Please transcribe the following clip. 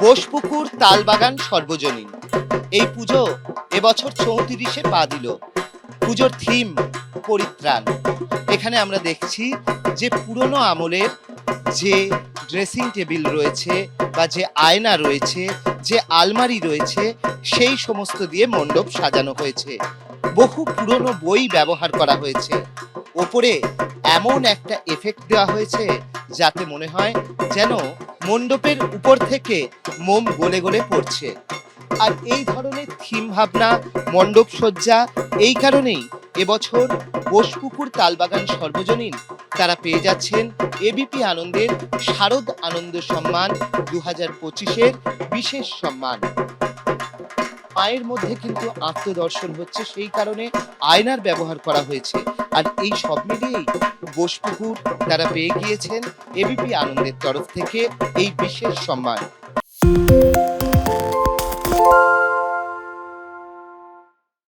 বোসপুকুর তালবাগান সর্বজনীন এই পুজো এবছর 34-এ পা দিল। পুজোর থিম পরিত্রাণ। এখানে আমরা দেখছি যে পুরনো আমলের যে ড্রেসিং টেবিল রয়েছে বা যে আয়না রয়েছে, যে আলমারি রয়েছে, সেই সমস্ত দিয়ে মণ্ডপ সাজানো হয়েছে। বহু পুরনো বই ব্যবহার করা হয়েছে। ওপরে এমন একটা এফেক্ট দেওয়া হয়েছে যাতে মনে হয় যেন মণ্ডপের উপর থেকে মোম গলে গলে পড়ছে। আর এই ধরনের থিম ভাবনা, মণ্ডপ সজ্জা, এই কারণেই এবছর বোসপুকুর তালবাগান সর্বজনীন তারা পেয়ে যাচ্ছেন এবিপি আনন্দের শারদ আনন্দ সম্মান 2025-এর বিশেষ সম্মান। মায়ের মধ্যে কিন্তু আত্মদর্শন হচ্ছে, সেই কারণে আয়নার ব্যবহার করা হয়েছে। আর এই সব মিলিয়েই বোসপুকুর তারা পেয়ে গিয়েছেন এবিপি আনন্দের তরফ থেকে এই বিশেষ সম্মান।